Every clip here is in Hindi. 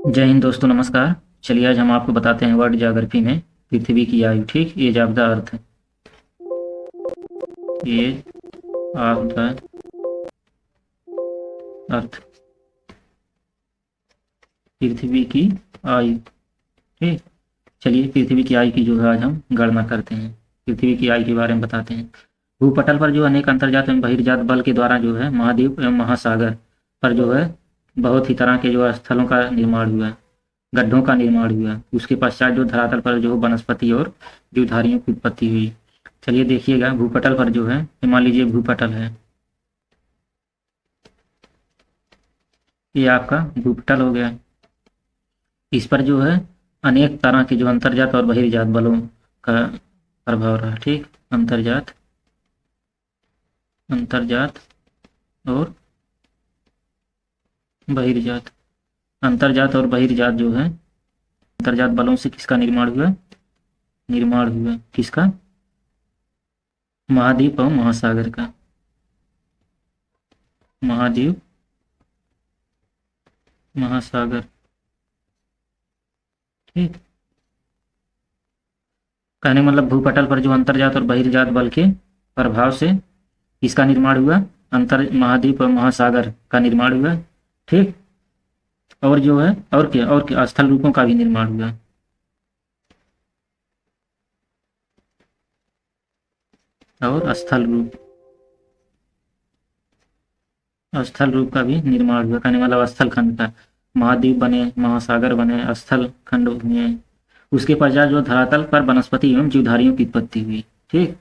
जय हिंद दोस्तों, नमस्कार। चलिए आज हम आपको बताते हैं वर्ल्ड ज्योग्राफी में पृथ्वी की आयु। ठीक, age of the earth. Age of the earth, पृथ्वी की आयु। ठीक, चलिए पृथ्वी की आयु की जो है आज हम गणना करते हैं। पृथ्वी की आयु के बारे में बताते हैं। भूपटल पर जो अनेक अंतर्जात एवं बहिर्जात बल के द्वारा जो है महाद्वीप एवं महासागर पर जो है बहुत ही तरह के जो स्थलों का निर्माण हुआ, गड्ढों का निर्माण हुआ। उसके पश्चात जो धरातल पर जो वनस्पति और जीवधारियों की उत्पत्ति हुई। चलिए देखिएगा, भूपटल पर जो है, मान लीजिए भूपटल है, ये आपका भूपटल हो गया। इस पर जो है अनेक तरह के जो अंतर्जात और बहिर्जात बलों का प्रभाव रहा। ठीक, अंतर्जात अंतर्जात और बहिर्जात। अंतर्जात और बहिर्जात जो है, अंतर्जात बलों से किसका निर्माण हुआ किसका? महाद्वीप और महासागर का। महाद्वीप, महासागर। ठीक, कहने मतलब भूपटल पर जो अंतर्जात और बहिर्जात बल के प्रभाव से किसका निर्माण हुआ? अंतर महाद्वीप और महासागर का निर्माण हुआ। ठीक, और जो है और क्या स्थल रूपों का भी निर्माण हुआ। और स्थल रूप का भी निर्माण हुआ, कहने मतलब स्थल खंड का। महाद्वीप बने, महासागर बने, स्थल खंड बने। उसके पश्चात जो धरातल पर वनस्पति एवं जीवधारियों की उत्पत्ति हुई। ठीक,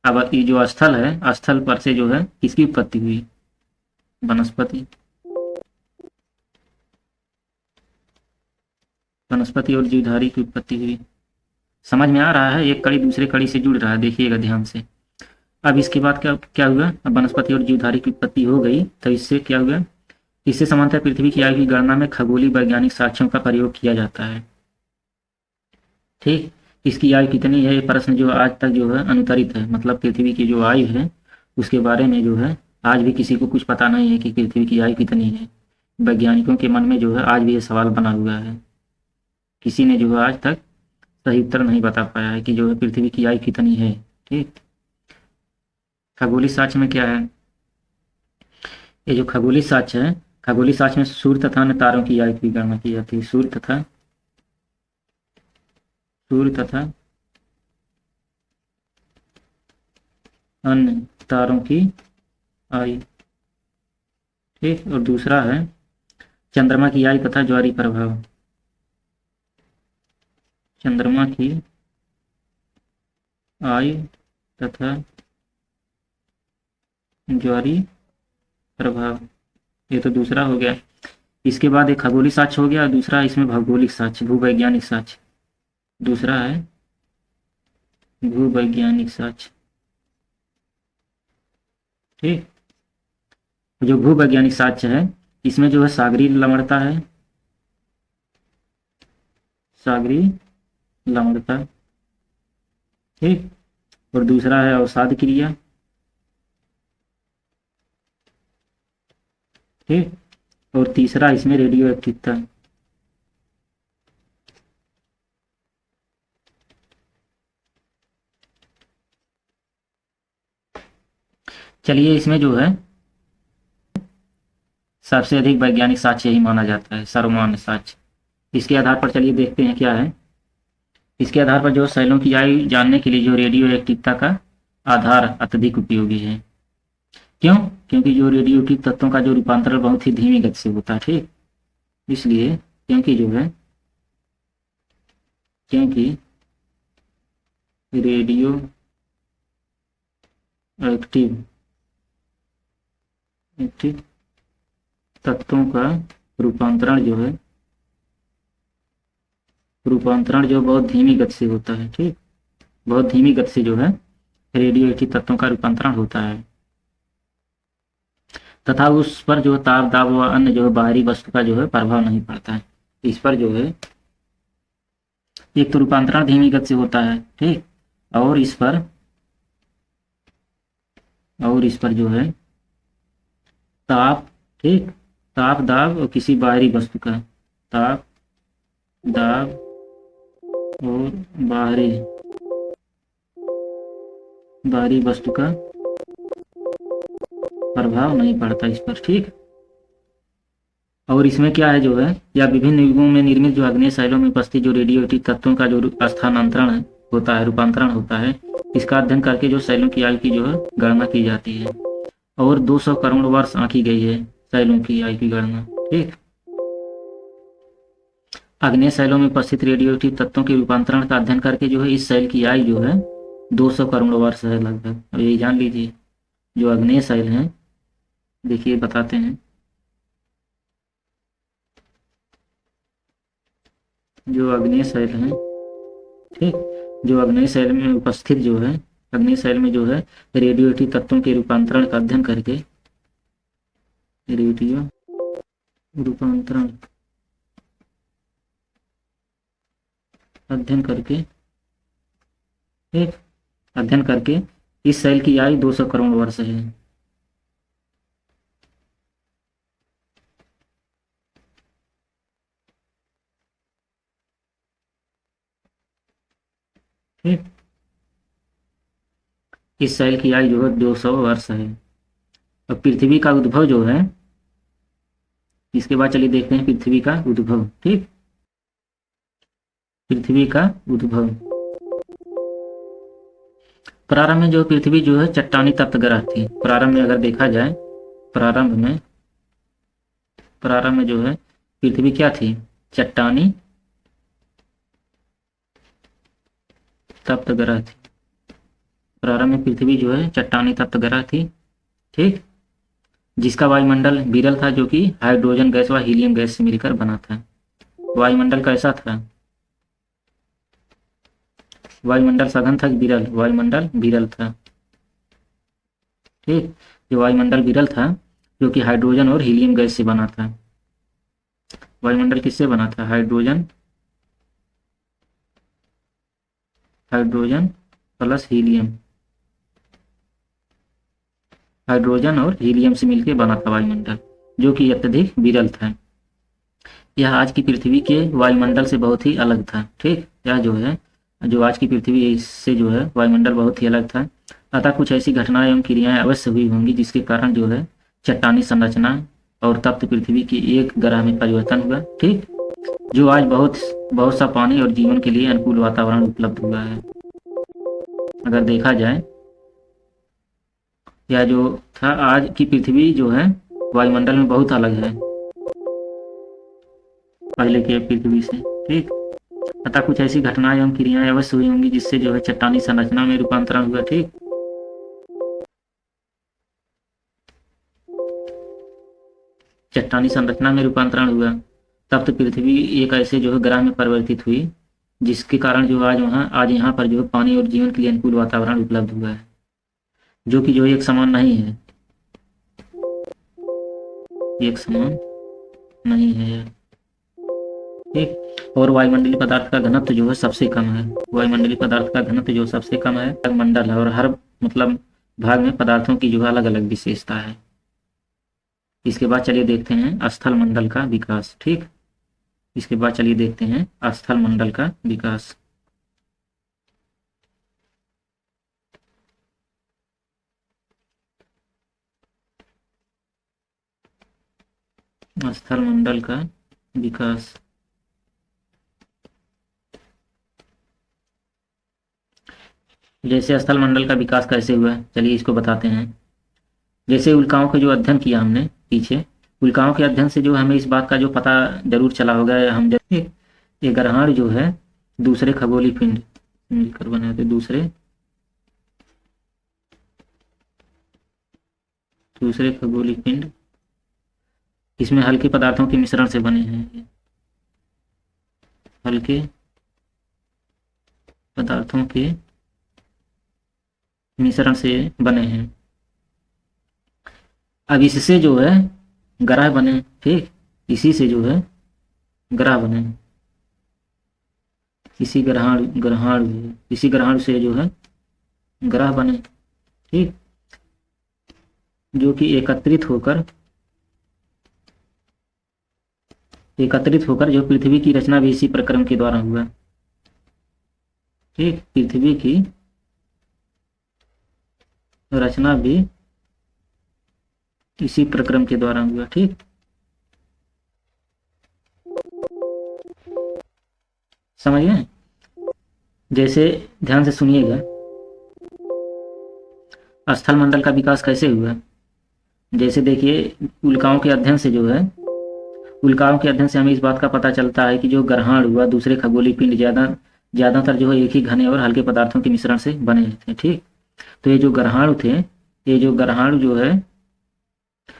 अब ये जो स्थल है, स्थल पर से जो है किसकी उत्पत्ति हुई? वनस्पति वनस्पति और जीवधारी की उत्पत्ति हुई। समझ में आ रहा है? एक कड़ी दूसरे कड़ी से जुड़ रहा है, देखिएगा ध्यान से। अब इसके बाद क्या क्या हुआ? अब वनस्पति और जीवधारी की उत्पत्ति हो गई, तो इससे क्या हुआ? इससे समानतः पृथ्वी की आयु की गणना में खगोलीय वैज्ञानिक साक्ष्यों का प्रयोग किया जाता है। ठीक, इसकी आयु कितनी है, ये प्रश्न जो आज तक जो है अनुत्तरित है। मतलब पृथ्वी की जो आयु है उसके बारे में जो है आज भी किसी को कुछ पता नहीं है कि पृथ्वी की आयु कितनी है। वैज्ञानिकों के मन में जो है आज भी ये सवाल बना हुआ है। किसी ने जो है आज तक सही उत्तर नहीं बता पाया है कि जो है पृथ्वी की आयु कितनी है। ठीक, खगोलीय साक्ष्य में क्या है? ये जो खगोलीय साक्ष्य है, खगोलीय साक्ष्य में सूर्य तथा अन्य तारों की आयु की गणना की जाती है। सूर्य तथा अन्य तारों की आयु। ठीक, और दूसरा है चंद्रमा की आयु तथा ज्वारीय प्रभाव। चंद्रमा की आयु तथा ज्वारीय प्रभाव, ये तो दूसरा हो गया। इसके बाद एक खगोलीय साक्ष्य हो गया, दूसरा इसमें भौगोलिक साक्ष्य, भूवैज्ञानिक साक्ष्य। दूसरा है भूवैज्ञानिक साक्ष्य। ठीक, जो भूवैज्ञानिक साक्ष्य है इसमें जो है सागरीय लवणता है, सागरीय लवणता। ठीक, और दूसरा है अवसाद क्रिया। ठीक, और तीसरा इसमें रेडियो एक्टिवता। चलिए इसमें जो है सबसे अधिक वैज्ञानिक साक्ष्य यही माना जाता है, सर्वमान्य साक्ष्य। इसके आधार पर चलिए देखते हैं क्या है। इसके आधार पर जो शैलों की आयु जानने के लिए जो रेडियो एक्टिवता का आधार अत्यधिक उपयोगी है। क्यों? क्योंकि जो रेडियो एक्टिव तत्वों का जो रूपांतरण बहुत ही धीमी गति से होता है। ठीक, इसलिए क्योंकि रेडियो एक्टिव तत्वों का रूपांतरण जो बहुत धीमी गति से होता है। ठीक, बहुत धीमी गति से जो है रेडियो एक्टिव तत्वों का रूपांतरण होता है, तथा उस पर जो ताप दाब व अन्य जो है बाहरी वस्तु का जो है प्रभाव नहीं पड़ता है। इस पर जो है एक तो रूपांतरण धीमी गति से होता है। ठीक, और इस पर जो है ताप, ठीक, ताप दाब और किसी बाहरी वस्तु का ताप, दाब और बाहरी बाहरी वस्तु का प्रभाव नहीं पड़ता इस पर। ठीक। और इसमें क्या है जो है, या विभिन्न युगों में निर्मित जो आग्नेय शैलों में उपस्थित जो रेडियोएक्टिव तत्वों का जो स्थानांतरण होता है, रूपांतरण होता है, इसका अध्ययन करके जो शैलों की आयु की जो है गणना की जाती है। और 200 करोड़ वर्ष आंकी गई है शैलों की आयु की गणना। ठीक। आग्नेय शैलों में उपस्थित रेडियोएक्टिव तत्वों के रूपांतरण का अध्ययन करके जो है इस शैल की आयु जो है 200 करोड़ वर्ष है लगभग। अब यही जान लीजिए, जो आग्नेय शैल हैं, देखिए बताते हैं। जो आग्नेय शैल हैं, ठीक, जो आग्नेय शैल में उपस्थित जो है, आग्नेय शैल में जो है रेडियोएक्टिव तत्वों के रूपांतरण का अध्ययन करके, रेडियो रूपांतरण अध्ययन करके, ठीक, अध्ययन करके इस शैल की आयु 200 करोड़ वर्ष है। ठीक। इस शैल की आयु जो है 200 वर्ष है। अब पृथ्वी का उद्भव जो है, इसके बाद चलिए देखते हैं पृथ्वी का उद्भव। ठीक। पृथ्वी का उद्भव, प्रारंभ में जो पृथ्वी जो है चट्टानी तप्त ग्रह थी। प्रारंभ में अगर देखा जाए, प्रारंभ में जो है पृथ्वी क्या थी, चट्टानी तप्त ग्रह थी। प्रारंभ में पृथ्वी जो है चट्टानी तप्त ग्रह थी। ठीक। जिसका वायुमंडल विरल था, जो कि हाइड्रोजन गैस व हीलियम गैस से मिलकर बना था। वायुमंडल कैसा था, वायुमंडल सघन था, विरल, वायुमंडल विरल था। ठीक। जो वायुमंडल विरल था, जो कि हाइड्रोजन और हीलियम गैस से बना था। वायुमंडल किससे बना था, हाइड्रोजन प्लस हीलियम, हाइड्रोजन और हीलियम से मिलकर बना था वायुमंडल, जो कि अत्यधिक विरल था। यह आज की पृथ्वी के वायुमंडल से बहुत ही अलग था। ठीक। यह जो है, जो आज की पृथ्वी है, इससे जो है वायुमंडल बहुत ही अलग था। अतः कुछ ऐसी घटनाएं एवं क्रियाएं अवश्य हुई होंगी जिसके कारण जो है चट्टानी संरचना और तप्त पृथ्वी की एक ग्रह में परिवर्तन हुआ। ठीक। जो आज बहुत बहुत सा पानी और जीवन के लिए अनुकूल वातावरण उपलब्ध हुआ है। अगर देखा जाए, यह जो था, आज की पृथ्वी जो है वायुमंडल में बहुत अलग है पहले के पृथ्वी से। ठीक। अतः कुछ ऐसी घटनाएं एवं क्रियाएं अवश्य हुई होंगी जिससे जो है चट्टानी संरचना में रूपांतरण हुआ। ठीक। चट्टानी संरचना में रूपांतरण हुआ, तब तो पृथ्वी एक ऐसे जो है ग्रह में परिवर्तित हुई, जिसके कारण जो आज यहाँ पर जो है पानी और जीवन के लिए अनुकूल वातावरण उपलब्ध हुआ है, जो कि जो एक समान नहीं है, एक समान नहीं है यह। ठीक। और वायुमंडलीय पदार्थ का घनत्व जो है सबसे कम है। वायुमंडलीय पदार्थ का घनत्व जो सबसे कम है, मंडल है, और हर मतलब भाग में पदार्थों की जो है अलग अलग विशेषता है। इसके बाद चलिए देखते हैं स्थल मंडल का विकास। ठीक। इसके बाद चलिए देखते हैं स्थल मंडल का विकास। स्थल मंडल का विकास, जैसे स्थल मंडल का विकास कैसे हुआ, चलिए इसको बताते हैं। जैसे उल्काओं का जो अध्ययन किया हमने पीछे, उल्काओं के अध्ययन से जो हमें इस बात का जो पता जरूर चला होगा, हम जैसे ये ग्रहण जो है दूसरे खगोलीय पिंड मिलकर बने थे, दूसरे खगोलीय पिंड, इसमें हल्के पदार्थों के मिश्रण से बने हैं, हल्के पदार्थों के मिश्रण से बने हैं। अब इससे जो है ग्रह बने। ठीक। इसी से जो है ग्रह बने, इसी ग्रहण से जो है ग्रह बने। ठीक। जो कि एकत्रित होकर जो पृथ्वी की रचना भी इसी प्रक्रम के द्वारा हुआ। ठीक, पृथ्वी की रचना भी इसी प्रक्रम के द्वारा हुआ। ठीक, समझ गए? जैसे ध्यान से सुनिएगा, स्थल मंडल का विकास कैसे हुआ। जैसे देखिए, उल्काओं के अध्ययन से जो है, उल्काओं के अध्ययन से हमें इस बात का पता चलता है कि जो ग्रहण हुआ, दूसरे खगोलीय पिंड ज़्यादातर जो है एक ही घने और हल्के पदार्थों के मिश्रण से बने थे। ठीक, तो ये जो ग्रहाणु थे, ये जो ग्रहाणु जो है,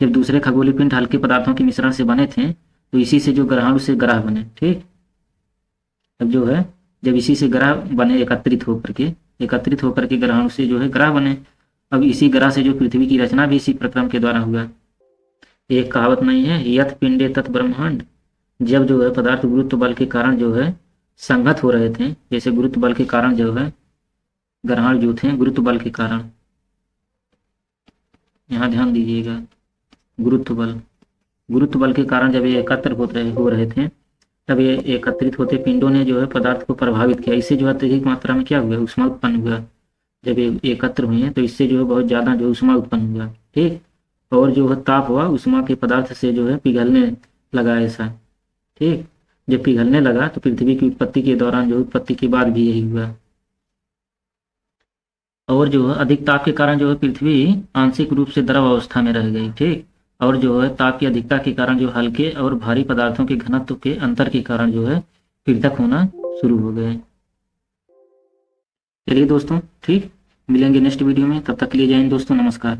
जब दूसरे खगोलीय पिंड हल्के पदार्थों के मिश्रण से बने थे, तो इसी से जो ग्रहाणु से ग्रह बने। ठीक, अब जो है, जब इसी से ग्रह बने एकत्रित होकर के ग्रहाणु से जो है ग्रह बने। अब इसी ग्रह से जो पृथ्वी की रचना भी इसी प्रक्रम के द्वारा हुआ। एक कहावत नहीं है, यत पिंडे तत् ब्रह्मांड। जब जो है पदार्थ गुरुत्व बल के कारण जो है संगत हो रहे थे, जैसे गुरुत्व बल के कारण जो है ग्रहण जो थे, गुरुत्व बल के कारण, यहाँ ध्यान दीजिएगा, गुरुत्व बल के कारण जब ये एकत्र हो रहे थे, तब ये एकत्रित होते पिंडों ने जो है पदार्थ को प्रभावित किया। इससे जो अत्यधिक मात्रा में क्या हुआ, ऊष्मा उत्पन्न हुआ। जब ये एकत्र हुए हैं तो इससे जो है बहुत ज़्यादा जो ऊष्मा उत्पन्न हुआ। ठीक, और जो है ताप हुआ, ऊष्मा के पदार्थ से जो है पिघलने लगा ऐसा। ठीक, जब पिघलने लगा तो पृथ्वी की उत्पत्ति के दौरान जो उत्पत्ति के बाद भी यही हुआ। और जो है अधिक ताप के कारण जो है पृथ्वी आंशिक रूप से द्रव अवस्था में रह गई। ठीक, और जो है ताप की अधिकता के कारण जो हल्के और भारी पदार्थों के घनत्व के अंतर के कारण जो है पृथक होना शुरू हो गए। चलिए दोस्तों, ठीक, मिलेंगे नेक्स्ट वीडियो में, तब तक के लिए जय हिंद दोस्तों, नमस्कार।